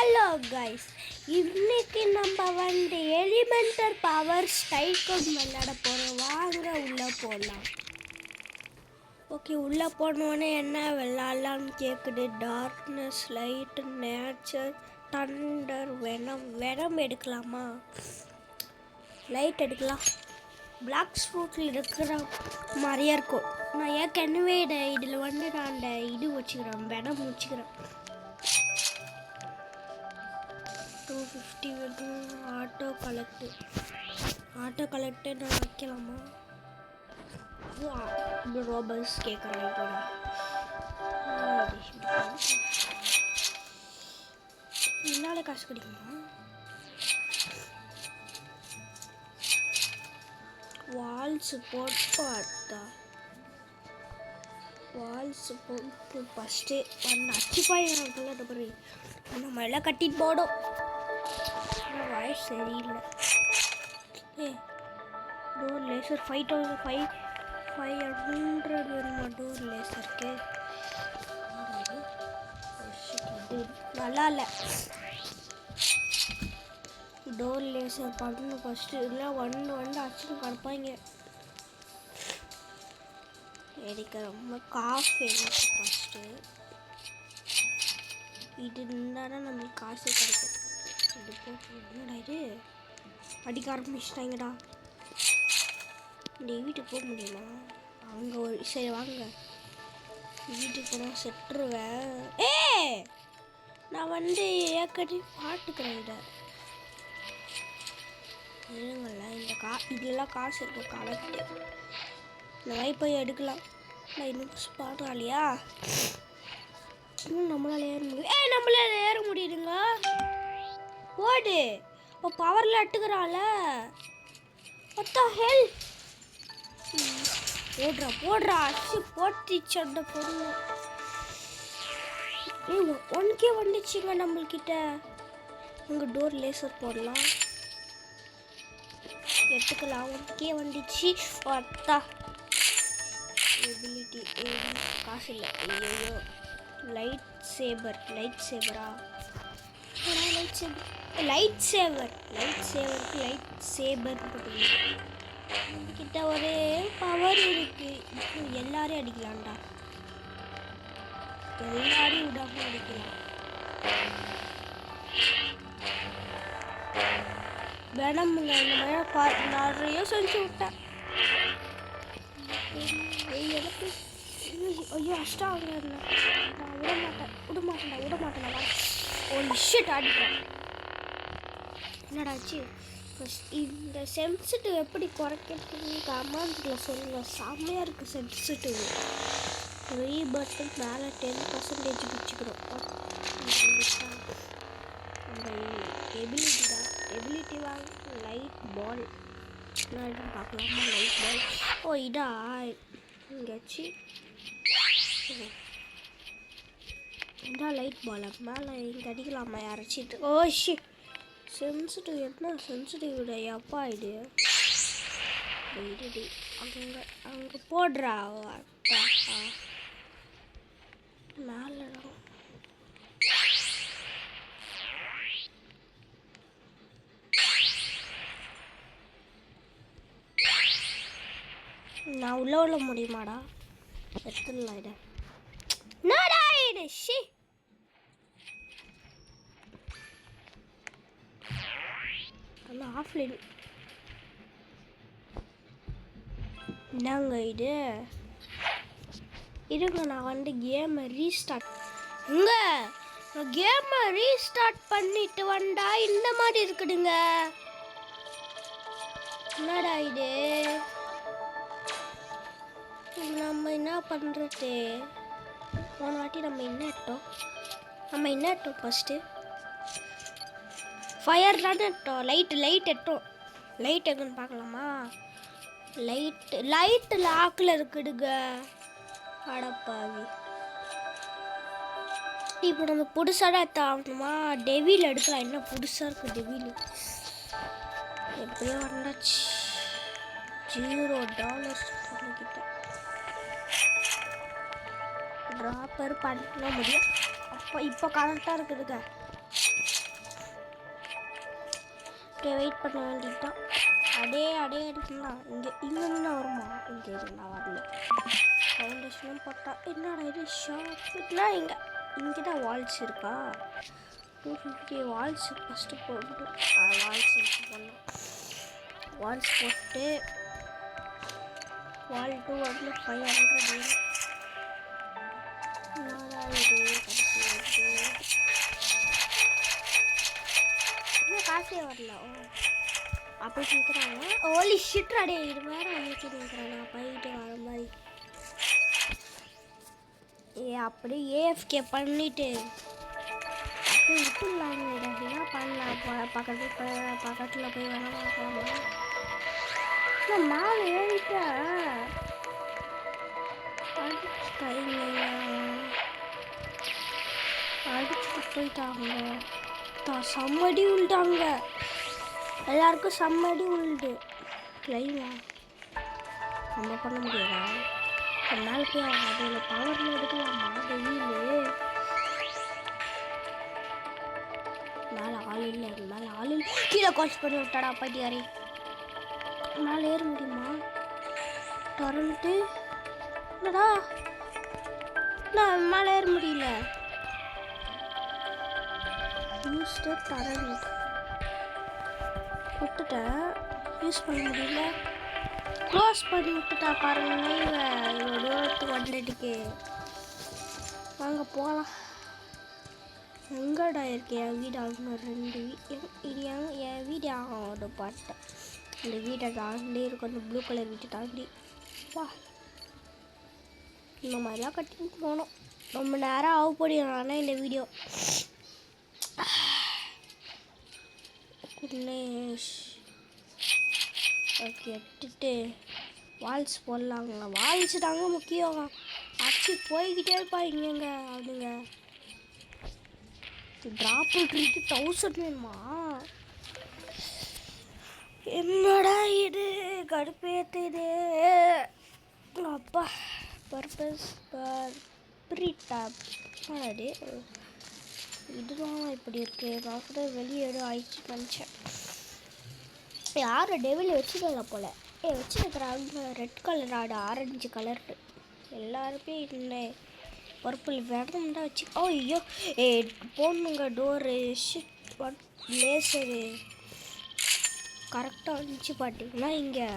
Hello guys, இன்னைக்கு நம்ம வந்து எலிமெண்டல் பவர் ஸ்டைல் கோட் விளையாட போகிறோம். வாங்க உள்ளே போகலாம். ஓகே, உள்ளே போனோடனே என்ன விளாட்லான்னு கேட்குது. Darkness, light, nature, Thunder, venom எடுக்கலாமா? லைட் எடுக்கலாம். பிளாக் ஸ்பூட்டில் இருக்கிற மாதிரியே இருக்கும். நான் ஏற்கனவே இதில் வந்து நான் அந்த இது வச்சுக்கிறேன், வெனம் வச்சுக்கிறேன். 250 வேணும். ஆட்டோ கலெக்டு நான் வைக்கலாமா? ரோபர்ஸ் கேட்குறேன். என்னால காசு கிடைக்குமா? வால்ஸ் போட்டு ஃபஸ்ட்டு ஒன்று அச்சுப்பாயிருக்குள்ள நம்ம எல்லாம் கட்டிட்டு போடும். வாய்ஸ் சரியில்லை. டோர் லேசர் 5500 வேணுமா? டோர் லேசருக்கு நல்லா இல்லை. டோர் லேசர் பண்ணணும் ஃபஸ்ட்டு. இல்லை வந்து அச்சுன்னு கிடப்பாங்க. எனக்கு ரொம்ப காசு வேணும் ஃபஸ்ட்டு. இது இருந்தால் தான் நம்மளுக்கு காசு கிடைக்கும். இது போட்டு என்னடா இது அடிக்க ஆரம்பிச்சிட்டாங்கடா. இந்த வீட்டுக்கு போக முடியுமா? அங்கே ஒரு சரி வாங்க, வீட்டுக்கு போனால் செட்டுருவேன். நான் வந்து ஏற்கனவே பாட்டுக்கிறேன். இதை இருங்கள, இதெல்லாம் காசு இருக்கும். கலெக்டு இந்த வைப்பை எடுக்கலாம். நான் இன்னும் பாடுறாளியா? இன்னும் நம்மளால ஏற முடியும். நம்மளால ஏற முடியுதுங்க. ஓடு. இப்போ பவரில் எட்டுக்கிறாள். ஒத்த ஹெல் போடுறா அச்சு போட்டுச்சு அந்த பொண்ணு. ஒன்கே வந்துச்சுங்க நம்மள்கிட்ட. உங்கள் டோர் லேசர் போடலாம், எடுத்துக்கலாம். ஒன்கே வந்துச்சு. ஒத்தா எபிலிட்டி காசு இல்லை. ஐயோ, லைட் சேவரா? லைட் சேவர் கிட்ட ஒரு பவர் இருக்கு. எல்லாரையும் அடிக்கலாம்டா. எல்லாரையும் விடாம அடிக்கலாம். வேணாமுங்க, இந்த மாதிரி நிறைய செஞ்சு விட்டேன். எனக்கு ஐயோ அஷ்டம் ஆகுது. நான் விட மாட்டேன்டா. ஒரு ஷிட் அடிக்கிறேன். என்னடாச்சு? இந்த சென்சிட்டிவ் எப்படி குறைக்கிறதுன்னு கமெண்ட்டில் சொல்லுங்கள். செம்மையாக இருக்குது சென்சிட்டிவ். ரீபர்ட்டு மேலே 10% வச்சுக்கிறோம். அந்த எபிலிட்டி வாங்க. லைட் பால் நான் பார்க்கலாமா? லைட் பால் இதா இங்கேச்சு. இதா லைட் பால் மேலே இங்கே அடிக்கலாமா யாராச்சும்? சென்சிட்டிவ் என்ன சென்சிட்டிவ் அப்பா இது அங்கே போடுறா. மேலே நான் உள்ள முடியுமாடா? எடுத்துடலாம். இது ஷி ஆஃப்லைன் என்னங்க இது? இருங்க, நான் வந்து கேமை ரீஸ்டார்ட் பண்ணிட்டு வந்தா இந்த மாதிரி இருக்குதுங்க. என்னடா இது? நம்ம என்ன பண்ணுறது? போன வாட்டி நம்ம என்ன எட்டோம் ஃபஸ்ட்டு? ஃபயர் தானே எட்டோம். லைட் எட்டோம். லைட் எங்கன்னு பார்க்கலாமா? லைட் லாக்கில் இருக்குதுங்க. அடப்பாவி. இப்போ நம்ம புதுசாக ஆகணுமா? டெவில் எடுக்கலாம். என்ன புதுசாக இருக்குது டெவில்? எப்படியோ வந்தாச்சு. $0 கிட்ட ட்ராப்பர் பண்ண முடியும். இப்போ கரெக்டாக இருக்குதுங்க. ஓகே வெயிட் பண்ண வேண்டியதுதான். அடே இருக்குங்களா இங்கே நின்று வருமா? இங்கே இருந்தா வரல. ஃபவுண்டேஷனும் போட்டா என்னடா இது ஷாப்னா இங்கே தான் வால்ஸ் இருக்கா? 250 வால்ஸ் ஃபஸ்ட்டு போட்டு வால்ஸ் யூஸ் பண்ணோம். வால்ஸ் போட்டு வால் 2 வந்து 500 இன்னும் காசே வரல. அப்படி நிற்கிறாங்க. ஓலி ஷிட் அடே இது வேறு வந்துச்சு நிற்கிறாங்க போயிட்டு வர மாதிரி. அப்படி ஏஎஃப்கே பண்ணிட்டு அப்படி விட்டுலாங்க. என்ன பண்ணலாம்? பக்கத்தில் போய் வேணா பார்க்கலாம். மேலே ஏறிட்டா அடிச்சுட்டு போயிட்டாங்க. செம்மடி உள்ட்டாங்க. எல்லாருக்கும் செம்மடி உள்டு. கிளைமா நம்ம பண்ண முடியாதா? மேலே போய் அவங்க அதில் பவரில் எடுக்கலாமா? வெயில் மேலே ஆள் இல்லை. மேலே ஆள் இல்லை. கீழே கால்ஸ் பண்ணி விட்டாடா பட்டியாரி. மேலே ஏற முடியுமா? டொரண்ட்டு என்னடா நான் மேலே ஏற முடியல. டொரண்ட் விட்டுட்டேன். யூஸ் பண்ண முடியல. க்ளோஸ் பண்ணி விட்டுட்டா பாருங்க. இவ்வளோ தூரத்துக்கு வந்துட்டுக்கு வாங்க போகலாம். எங்கடா இருக்கு என் வீடு? ஆகணும் 2 இது என் வீடு ஆகும் பார்த்தேன். இந்த வீட்டை தாண்டி இருக்கும். அந்த ப்ளூ கலர் வீட்டை தாண்டி வா. இந்த மாதிரிலாம் கட்டிட்டு போனோம். ரொம்ப நேரம் ஆக போடியும். ஆனால் இந்த வீடியோ ஓகே எடுத்துட்டு வால்ஸ் போடலாங்களா? வால்ஸ் தாங்க முக்கியம். அச்சு போய்கிட்டே இருப்பா. இங்கேங்க அப்படிங்க ட்ராப் விட்டுருக்கு. 1000 வேணுமா? என்னடா இது கடுப்பேத்துது. அப்பா பர்பஸ் ப்ரீடாப் அடே இதுதான் இப்படி இருக்கு. நான் கூட வெளியே ஆயிடுச்சு நினச்சேன். யார் டெவில் வச்சுக்கல போல். வச்சுருக்குறாங்க. ரெட் கலர் ஆடு ஆரஞ்சு கலர் எல்லாருமே இல்லை. பர்பிள் வேணும் தான் வச்சு. ஐயோ போடணுங்க டோரு ஷிட் லேசரு கரெக்டாக வந்துச்சு. பார்த்தீங்கன்னா இங்கே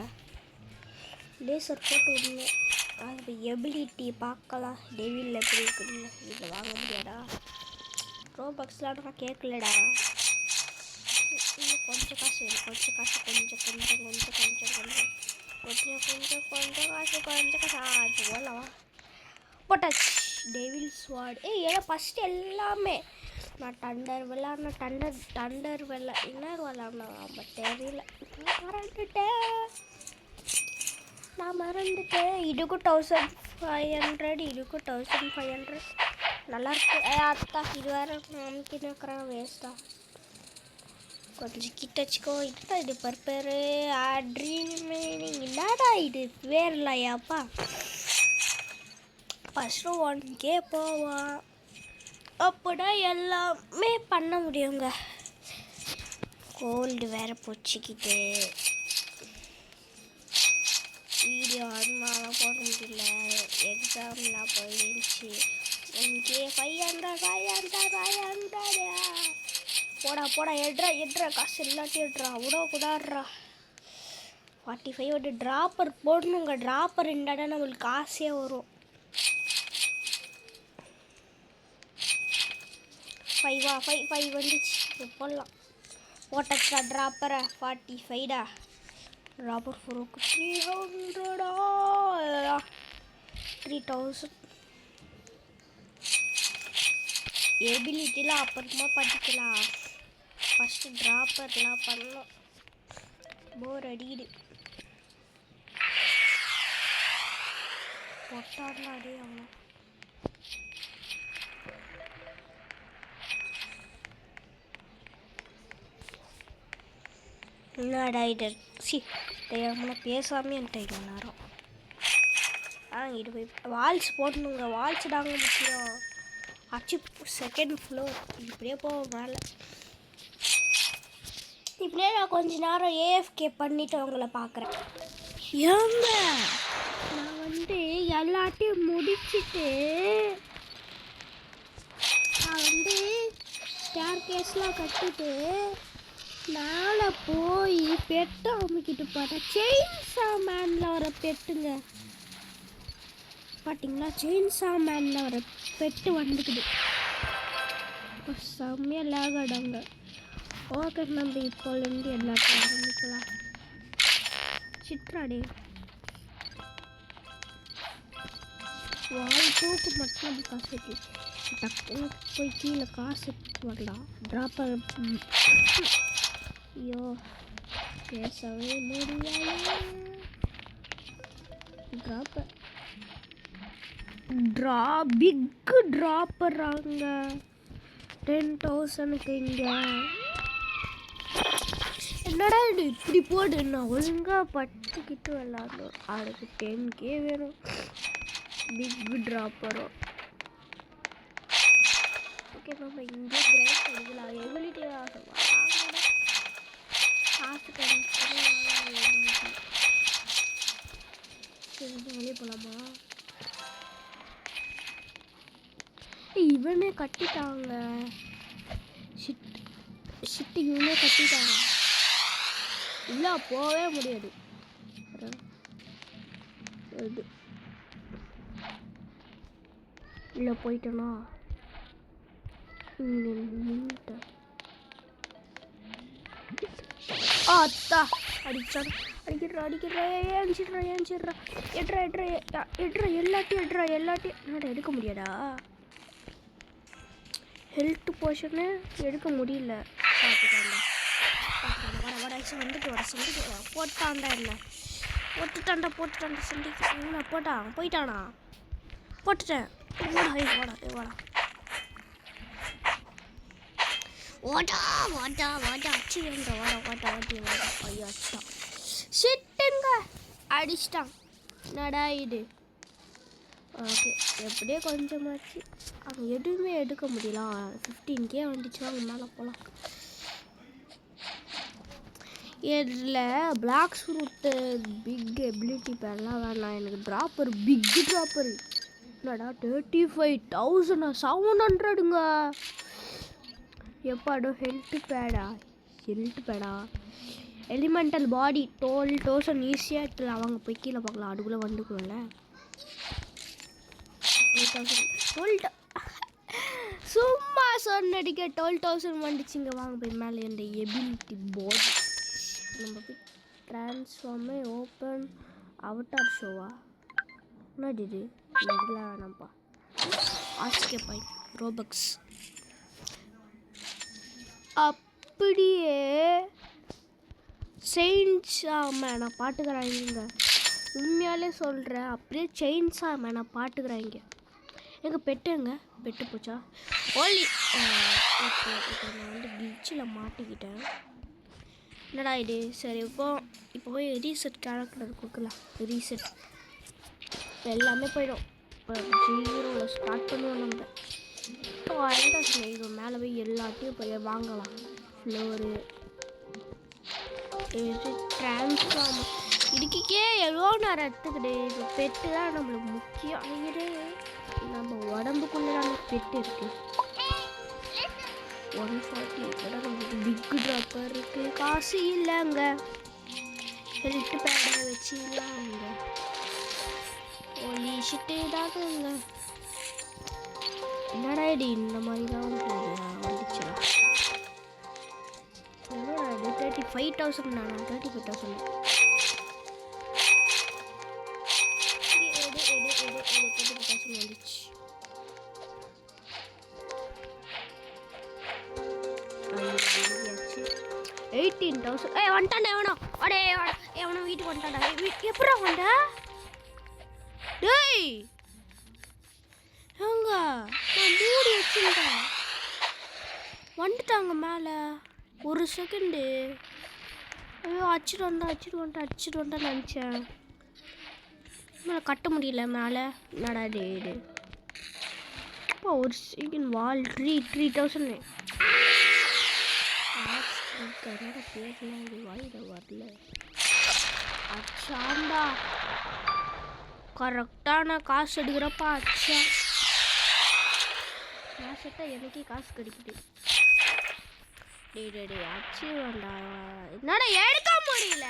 லேசர் போட்டு விடுங்க. அது எபிலிட்டி பார்க்கலாம். டெவிலில் எப்படி இருக்குதுங்க. இதை வாங்க முடியாதா? ரோபாக்ஸ்லாம் நான் கேட்கலடா. இன்னும் கொஞ்சம் காசு வேணும். கொஞ்சம் காசு அது போலவா போட்டாச்சு. டெவில் ஸ்வாட் ஏன்னா ஃபஸ்ட்டு எல்லாமே நான் டண்டர் விளாட்னேன். டண்டர் என்ன விளாட்னா பட் தெரியல. நான் மறந்துட்டேன். இதுக்கும் 1500 இதுக்கும் 1500 நல்லாயிருக்கு. அத்தா இது வேறு நமக்கு இருக்கிறேன் வேஸ்ட்டா. கொஞ்சம் கிட்ட வச்சுக்கோ. இதுதான் இது பர்பரு ட்ரீம் என்னடா இது வேறு இல்லையாப்பா. ஃபஸ்ட்டு 1K போவான். அப்போனா எல்லாமே பண்ண முடியுங்க. கோல்டு வேறு போச்சுக்கிட்டு வீடியோ அதனால போட முடியல. எக்ஸாம்லாம் போயிடுச்சு. 1K 500 போடா எட்ரா காசு இல்லாட்டி எட்ரா விடக்கூடாடுறா. 45 ட்ராப்பர் போடணுங்க. ட்ராப்பர் இருந்தாடா நம்மளுக்கு காசே வரும். 5 வந்துச்சு. போடலாம். போட்டா ட்ராப்பரை 45டா. ட்ராப்பர் ஃபோருக்கு 300 3000. எபிலிட்டிலாம் அப்புறமா படிக்கலாம். ஃபஸ்ட்டு ட்ராப்பர்லாம் பண்ணலாம். போர் அடிக்குது. பொட்டாடலாம் அடி ஆகணும். என்னடா இது தெரியாமல் பேசாமே என்கிட்ட நேரம். இது போய் வால்ஸ் போடணுங்க. வால்ஸ் தாங்க முக்கியம். ஆச்சு 2nd ஃப்ளோர் இப்படியே போவோம் மேலே. இப்படியே நான் கொஞ்ச நேரம் ஏஎஃப்கே பண்ணிவிட்டு உங்களை பார்க்குறேன். ஏங்க நான் எல்லாத்தையும் முடிச்சுட்டு நான் ஸ்டேர் கேஸ்லாம் கட்டிட்டு மேலே போய் பெட்டு அமைக்கிட்டு பார்த்தேன். செயின்ஸா மேனில் வர பெட்டுங்க பார்த்தீங்களா? செயின்ஸா மேனில் வர பெட்டு வந்துக்குது. செம்மையாக லேகடாங்க. ஓகே நம்ம இப்போலேருந்து எல்லாத்தையும் ஆரம்பிக்கலாம். சிட்ராடே வால் தூக்கு மட்டும் நம்ம காசு வைக்கி டக்குன்னு போய் கீழே காசு வரலாம். ட்ராப்பர் ஐயோ பேசவே முடியாது. பிக்கு ட்ராப்பராங்க 10,000க்கு இங்கே. என்னடா இது இப்படி போடு, நான் ஒழுங்காக பட்டுக்கிட்டு விளாடணும். அதுக்கு 10K வேணும். பிக் ட்ராப்பரும். ஓகே நம்ம இங்கே கிரைண்ட் பண்ணிக்கலாம். எபிலிட்டி காசு வெளியே போகலாமா? இவனே கட்டிட்டாங்க. ஷிட்டு இவனே கட்டிட்டாங்க. இல்லை போகவே முடியாது. இது இல்லை போயிட்டேனா இங்கே நின்றுட்டேன். அத்தா அடிச்சான். அடிக்கிறா எல்லாத்தையும் என்னடா எடுக்க முடியாதா? ஹெல்த் போர்ஷனு எடுக்க முடியல. வந்துட்டு போட்டான்டா. என்ன போட்டுட்டான்டா சண்டைக்கு போயிட்டானா போட்டுட்டேன். அடிச்சிட்டான். நடா இது. ஓகே எப்படியே கொஞ்சமாச்சு. அவங்க எதுவுமே எடுக்க முடியல. 15K வந்துச்சு. அவங்க மேலே போகலாம். இதில் பிளாக் ஃப்ரூட்டு பிக் எபிலிட்டி பேர்லாம் வேணாம் எனக்கு. ட்ராப்பர் பிக் ட்ராப்பர் என்னடா 35,700ங்க. எப்பாடோ ஹெல்த் பேடா எலிமெண்டல் பாடி 12,000 ஈஸியாக எடுத்துல. அவங்க போய் கீழே பார்க்கலாம். அதுக்குள்ளே வந்துக்குள்ள சும்மா சொன்னடிக்க 12,000 வந்துச்சுங்க. வாங்க போய் மேலே இந்த எபிலிட்டி பாடி நம்ம போய் ட்ரான்ஸ்ஃபார்மே ஓப்பன் அவட்டார் ஷோவா என்னது இது? இதெல்லாம் வேணாம்ப்பா. ஆஸ்கே பாய் ரோபக்ஸ் அப்படியே செயின்ஸா மேனை பாட்டுக்கிறாங்க. உண்மையாலே சொல்கிறேன். அப்படியே செயின்ஸா மேனை பாட்டுக்கிறாங்க. எங்கள் பெட்டுங்க பெட்டு போச்சா? ஓலி ஓகே நான் கிளிச்சில் மாட்டிக்கிட்டேன். என்னடா இது? சரி இப்போ போய் ரீசெட் கேரக்டர் கொடுக்கலாம். ரீசெட் எல்லாமே போயிடும். இப்போ 0ல் ஸ்டார்ட் பண்ணுவோம். நம்ம இப்போ இது மேலே போய் எல்லாத்தையும் போய் வாங்கலாம். ஃப்ளோரு இது ட்ரான்ஸ்ஃபார்ம் இதுக்கே எவ்வளோ நேரம் எடுத்துக்கிட்டு. இப்போ பெட்டு தான் நம்மளுக்கு முக்கியம். இது நம்ம உடம்புக்குள்ளே நம்ம பெட்டு இருக்குது. 140 கூட நம்மளுக்கு பிக் ட்ராப்பர் இருக்குது. காசு இல்லைங்க. ஹெல்த் பேடை வச்சுக்கலாங்க. ஒலி ஷிட்டு இதாகுங்க. என்னடா இது இந்த மாதிரி தான் வந்துச்சு. 35,000 நானா 35,000 வந்துச்சு. 18,000 வந்துட்டாண்டா. எவனோ வீட்டுக்கு வந்துட்டாண்டா. எப்படா வந்த? டேய் எங்க நான் மூடி வச்சுட்டேன். வந்துட்டாங்க மேலே. ஒரு செகண்டு. ஐயோ அடிச்சுட்டு வந்தா நினச்சேன். மேலே கட்ட முடியல. மேலே என்னடா இது? இப்போ ஒரு செகண்ட் வால் 3,000 கன்னட பேர்லாம் இது வாயில வரல. அச்சாண்டா கரெக்டான காசு எடுக்கிறப்பா. அச்சா காசு எடுத்தா எனக்கே காசு கிடைக்குது. டே அச்சு வேண்டா. என்னடா எடுக்க முடியல.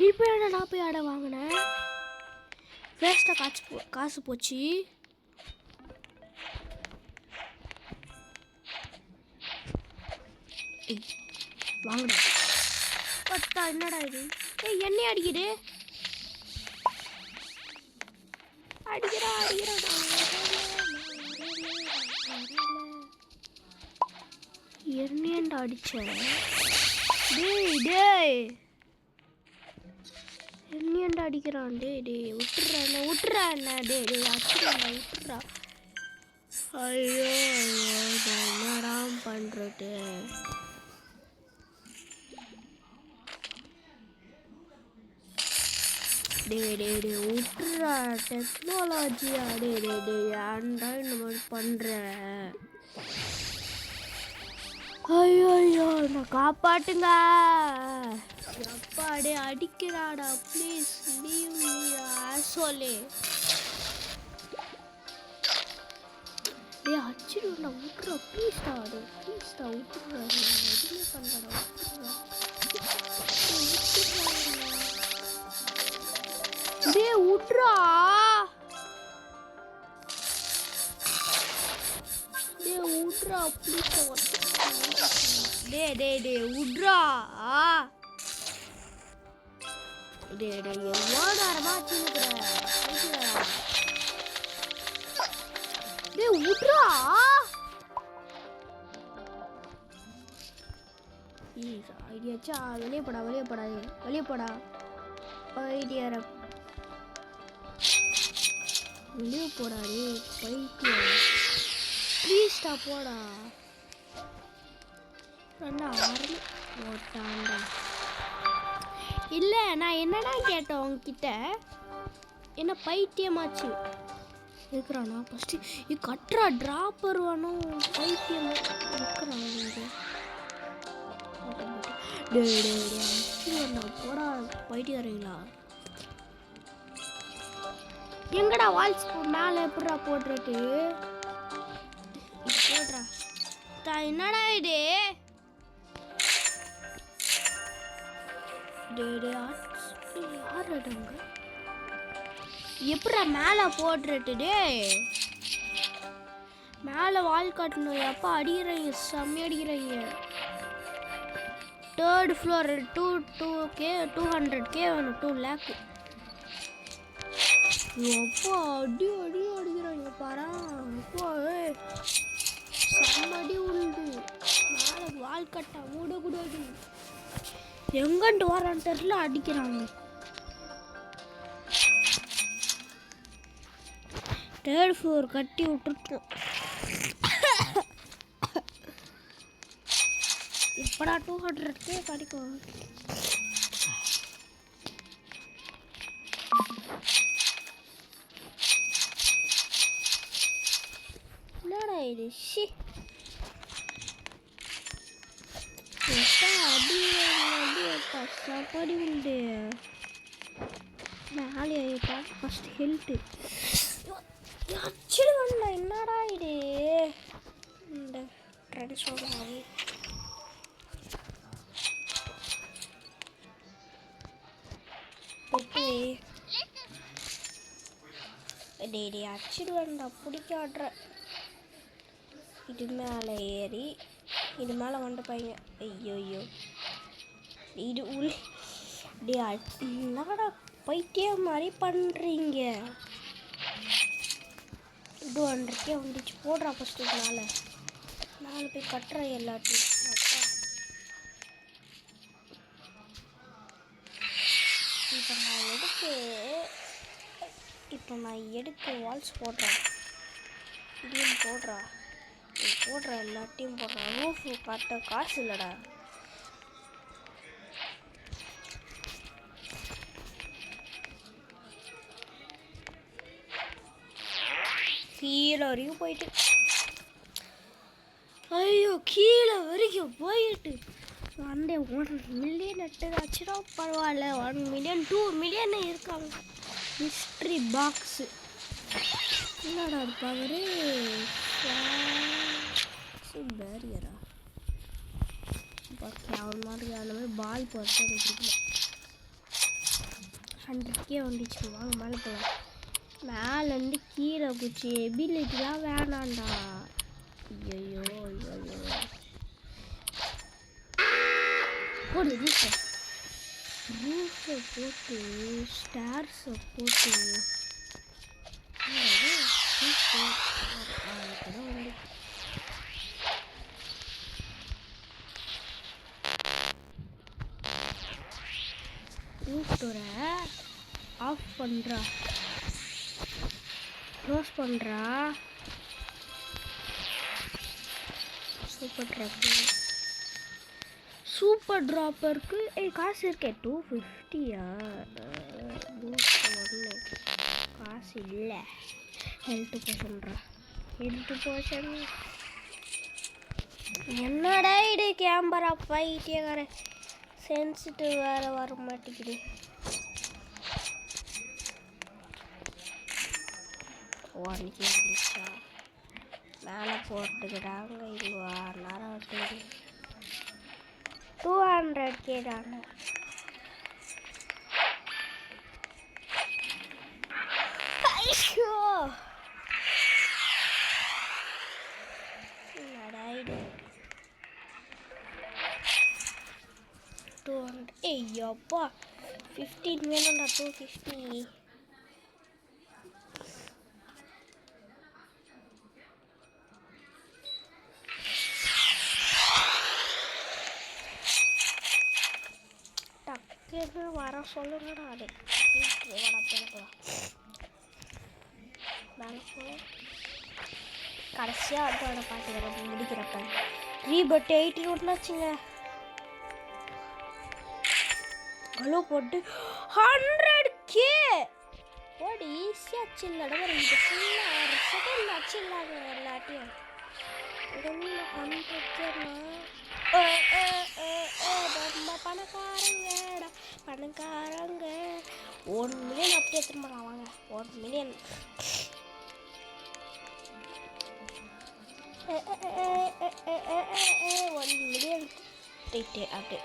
இப்போ என்ன நான் போய் ஆட வாங்கினேன். வேஸ்ட்டாக காசு போச்சு. வாங்கடா. பத்தா என்னடா இது? என்னைய அடிக்குது. அடிக்கிறா என்னேண்டா அடிச்சேன். டேய் என்னேண்டா அடிக்கிறான். டேய் விட்டுறா என்ன. டேய் அடிச்சுடா விட்டுறா. ஐயோ என்னடா பண்றது. டே விட்டுறா. டெக்னாலஜியா டே ஏன்டா இந்த மாதிரி பண்ற. ஐயோ நான் காப்பாட்டுங்க. அப்பா அடிக்கிறாடா. ப்ளீஸ் லீவ் மீ ஆசோலே. அச்சிடுடா விட்டுறா. ப்ளீஸ்டா விட்டுறா. எதுவுமே பண்ணடா. விட்டுறா. விட்றா ப்ளீஸ். டே விட்றா. எவ்வளோ நேரமா வச்சுருக்குற. விட்றா. ஐடியாச்சா. வெளியே போடா. ஐடியா வெளியே போடாடே பைத்தியம். ப்ளீஸ்டா போடா. போட்டாண்டா. இல்லை நான் என்னடா கேட்டேன் உங்ககிட்ட. என்ன பைத்தியமாச்சு இருக்கிறானா. ஃபஸ்ட்டு இது கட்டுறா ட்ராப்பர் வேணும். பைத்தியம் இருக்கிறான் இங்கே. போடா பைத்தியாரீங்களா. எங்கடா வால்ஸ் மேலே எப்படா போட்டுட்டு போடுறா. என்னடா இது. யாருங்க எப்படா மேலே போட்டுட்டு. மேலே வால் கட்டணும். எப்போ அடிக்கிறீங்க. செம்ம அடிக்கிறீங்க. 3rd floor 200K வேணும். 2 lakh. எப்போ அடிக்கிறாங்க பாரா. எப்போ செம்மடி உண்டு. மேலே வால் கட்டா மூடக்கூடாது. எங்கண்டு வரான்னு தெரியல அடிக்கிறாங்க. 3rd floor கட்டி விட்டுருக்கோம். எப்படா 200K கிடைக்கும். என்னடா இது. சாப்பாடு உண்டு. மேலே ஃபஸ்ட் ஹெல்த்து அச்சிடுவான்டா. என்னடா இது. இந்த ஃப்ரெண்ட்ஸ் மாதிரி அச்சிடுவான்டா. பிடிக்காடுற. இது மேலே ஏறி இது மேலே வந்து பையன். ஐயோ இது என்னடா பைத்தியம் மாதிரி பண்ணுறீங்க. 200K வந்துச்சு. போடுறா ஃபஸ்ட்டு. மேலே போய் கட்டுறேன் எல்லாத்தையும். இப்போ நான் எடுத்து வால்ஸ் போடுறேன். இதையும் போடுறா. எல்லாத்தையும் போடுறேன். ரூஃப் கட்ட காசு இல்லைடா. கீழே வரையும் போயிட்டு ஐயோ கீழே வரைக்கும் போயிட்டு அந்த 1 மில்லியன் எட்டுதாச்சுன்னா பரவாயில்ல. 1 மில்லியன் 2 மில்லியன் இருக்காங்க. மிஸ்ட்ரி பாக்ஸு என்னடா இருப்பாரு பேரியரா அவன் மாதிரி அந்த மாதிரி பால் போட்டு எனக்கு பிடிக்கல. 100K வந்துச்சு. வாங்க மேலே போகலாம். மேலேருந்து கீழே குச்சி எபிலிட்டிலாம் வேணாண்டா. ஐயோ ஐயோ போடு ரூஃபை போட்டு ஸ்டார்ஸை போட்டு ரூஃப்டோரை ஆஃப் பண்ணுறா, க்ளோஸ் பண்ணுறா. சூப்பர் ட்ராப்பருக்கு காசு இருக்கே 250யா? காசு இல்லை. ஹெல்த்து போஷன் என்னடா இது கேமரா பைத்தியக்கார சென்சிட்டிவ் வேறு வர மாட்டேங்குது. அன்றைக்கி வந்துச்சா மேலே போட்டுக்கிறாங்க. இது நேரம் 200K தானே. ஐயோ நடாயிடு 200. ஐயோப்பா 15 வேணும்டா. 250 டக்குன்னு வர சொல்லுங்கடா. அது கடைசியாக வந்து அவனை பார்த்துக்கிறேன் முடிக்கிறப்ப ரீபட் 80 விட்டுனாச்சுங்க. ஹலோ போட்டு 100K போடு ஈஸியாக அச்சில்லடா. இது ஃபுல்லாக 1 செகண்ட் அச்சில்லாங்க எல்லாத்தையும். இது 100Kனா ரொம்ப பணக்காரங்க 1 மில்லியன் அப்படியே திரும்ப வாங்க. 1 மில்லியன் 1 மில்லியன் அப்படியே 60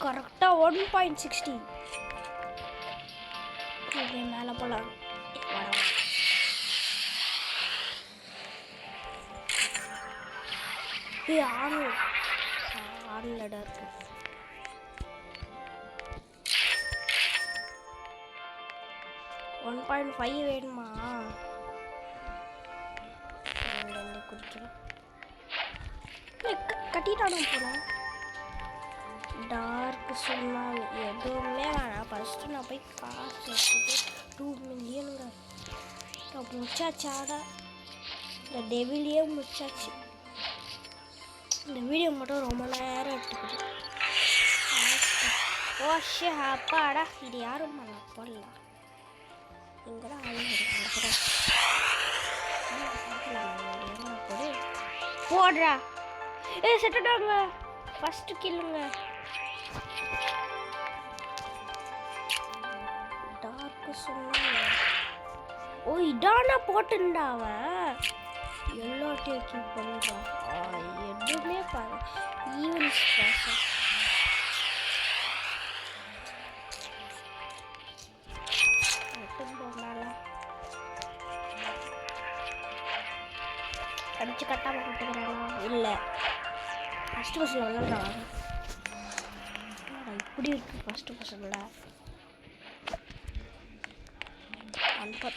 கரெக்டாக 1.60. இது மேலே போகலாம். ஆன்லடா இருக்கு. $1.5 வேணுமா? குடிக்கணும். கட்டிட்டானு போல. டார்க் சொன்னாங்க எதுவுமே வேணாம். ஃபஸ்ட்டு நான் போய் காசு வச்சுட்டு 2 மில்லியனுங்க முடிச்சாச்சாடா. இந்த டெவிலியே முடிச்சாச்சு. இந்த வீடியோ மட்டும் ரொம்ப நேரம் எடுத்துக்கிது. ஓஷே அப்பாடா. இது யாரும் பண்ண போடலாம். இங்கெல்லாம் போடுறா. செட்டுட்டாங்க. ஃபஸ்ட்டு கில்லுங்க. டார்க்கு சொன்னாங்க. ஓ இதானா போட்டுண்டா அவன் எல்லாத்தையும் கீப் பண்ணுறான். எதுவுமே பாரு ஈவென்ட்ஸ் பாசம். அடிச்சு கட்டாமல் கொடுத்துக்கிறானா? இல்லை ஃபஸ்ட்டு பஸ்ஸில் விளாட்றான். இப்படி இருக்கு ஃபஸ்ட்டு பஸ்ஸில்.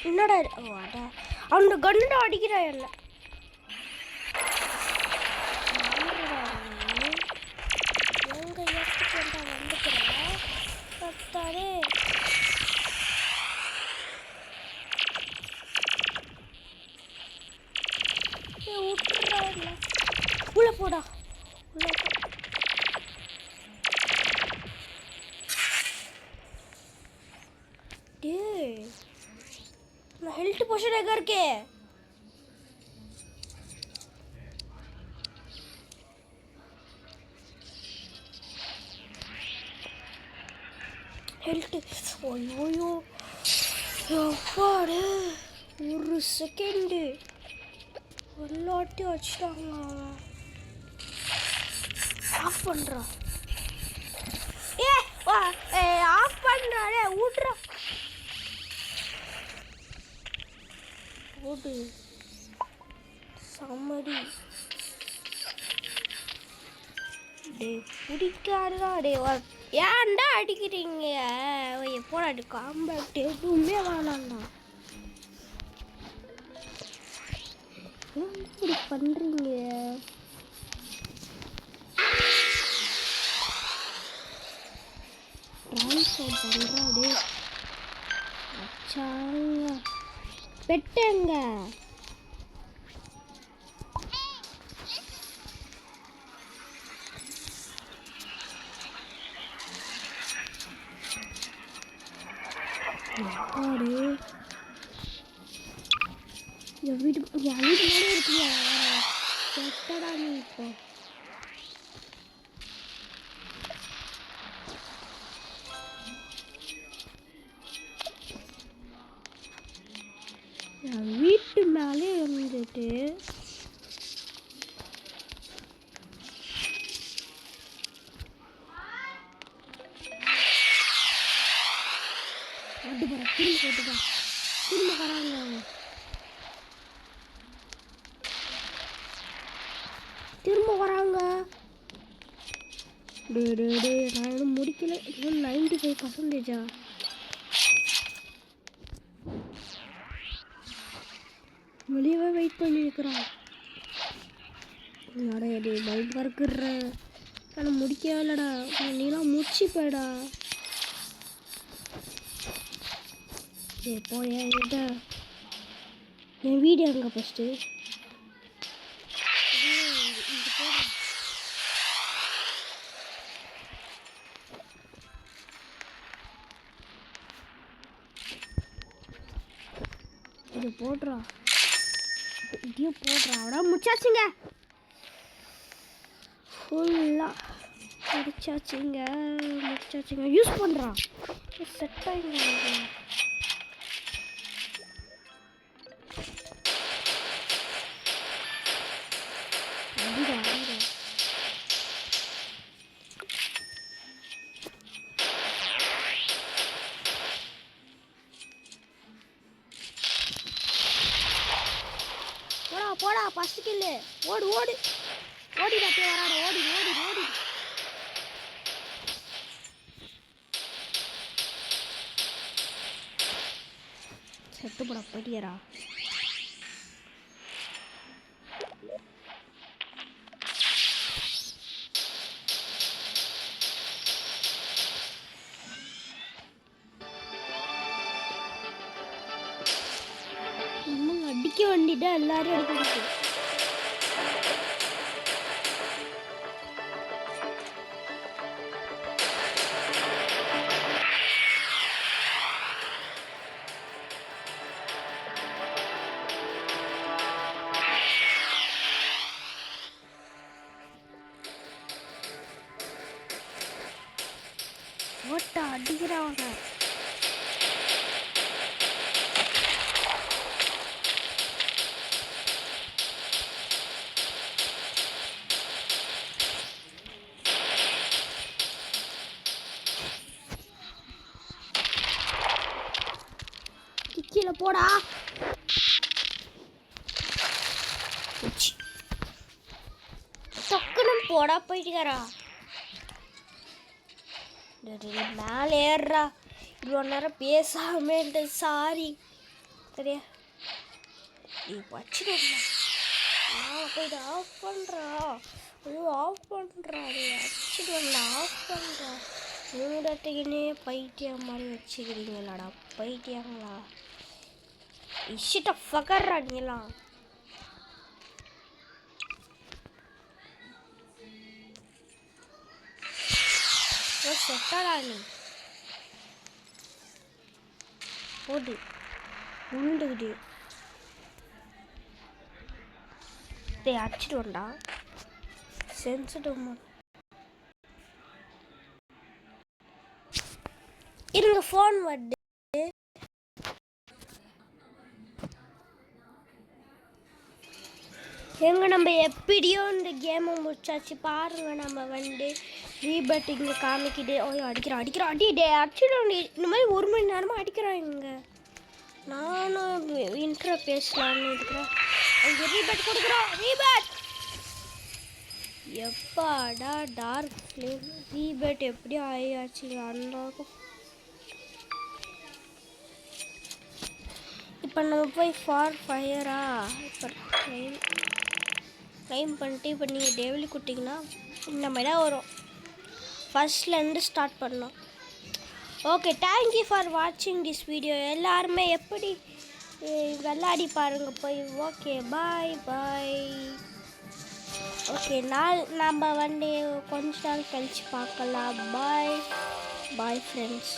என்னடா அடா அந்த கண்ணுடா அடிக்கிறா. இல்லை எங்க இடத்துக்கு வந்துக்கிறேன் பத்தாரே. விட்டுறா இல்லை உள்ள போடா. உள்ள டே நான் ஹெல்த் போஷன் எங்கே இருக்கே? ஹெல்த்து. ஐயோயோ எப்பாடு ஒரு செகண்டு எல்லாத்தையும் வச்சுட்டாங்க. அவன் ஆஃப் பண்ணுறான். ஆஃப் பண்ணுறானே விட்றா. ஓடு சம்மடி. டே பிடிக்காதுடா. டே ஏன்டா அடிக்கிறீங்க? எப்போடா அடி காம்பேக்ட் எதுவுமே வேணாம்டா. இப்படி பண்ணுறீங்க? ட்ரான்ஸ்ஃபர் பண்ணுறாடே அச்சாங்க. பெட்டுங்க என் வீட்டு மேலே இருக்குங்க. செட்டடா நீ இப்போ. என் வீட்டு மேலே இருந்துட்டு திரும்ப வராங்க. திரும்ப வராங்க. நான் இன்னும் முடிக்கல. இன்னும் 95%. வெளியவே வெயிட் பண்ணியிருக்கிறான். அடையடே பயங்கர இருக்கிற. ஆனால் முடிக்கவே இல்லைடா. நீலாம் முடிச்சு போய்டா. போயா என்கிட்ட என் வீடு எங்க ஃபஸ்ட்டு? இது போடுறா. இதையும் போடுறா. அவ்வளோ முடிச்சாச்சுங்க. ஃபுல்லாக முடிச்சாச்சுங்க. யூஸ் பண்ணுறான். செட் ஆகிங்க. போடா ஃபர்ஸ்ட் கில்லு. ஓடு ஓடிடா. போய் வராட. ஓடி. செத்து போட போயிட்டியரா. அடிக்க வேண்டிட்டு எல்லாரும் அடிக்கிறது. ஓட்டா அடிக்கிறாங்க. கீழே போடா. டக்குன்னு போடா போயிட்டுக்காரா. மேலே ஏறுறா. இவ்வளோ நேரம் பேசாம சாரி. சரியா நீ வச்சுடுமா. நான் போயிட்டு ஆஃப் பண்ணுறா. ஐயோ ஆஃப் பண்ணுறா. அது வச்சுடுவேன். ஆஃப் பண்ணுறா. மூடத்துக்குன்னே பைத்தியம் மாதிரி வச்சுக்கிறீங்களாடா. பைத்தியங்களா. இஷ்ட ஃபகர்றா நீலாம். செட்டாடா நீ. போடு உண்டுகிட்டு அடிச்சுட்டு வந்தா சென்சிட்டிவ். இருங்க ஃபோன் வருது. எங்க நம்ம எப்படியோ இந்த கேமை முடிச்சாச்சு பாருங்க. நம்ம வந்து ரீபட் இங்கே காமிக்கிட்டு ஓய்யோ அடிக்கிறான் அடி டே அடிச்சிடும். இந்த மாதிரி 1 மணி நேரமாக அடிக்கிறாங்க. நானும் இன்ட்ரோ பேசலான்னு இருக்கிறேன். அங்கே ரீபட் கொடுக்குறோம். ரீபட் எப்பாடா டார்க் ஃப்ளேம் ரீபட் எப்படி ஆயாச்சு அண்ணாக்கும். இப்போ நம்ம போய் ஃபார் ஃபயரா இப்போ க்ளைம் பண்ணிட்டு இப்போ நீங்கள் டெவலி கொடுத்தீங்கன்னா இந்த மாதிரி தான் வரும். ஃபர்ஸ்ட்லேருந்து ஸ்டார்ட் பண்ணோம். ஓகே, தேங்க்யூ ஃபார் வாட்சிங் திஸ் வீடியோ. எல்லாருமே எப்படி விளையாடி பாருங்கள் போய். ஓகே, பாய் பாய். ஓகே, நம்ம வந்து கொஞ்ச நாள் கழிச்சு பார்க்கலாம். பாய் பாய் ஃப்ரெண்ட்ஸ்.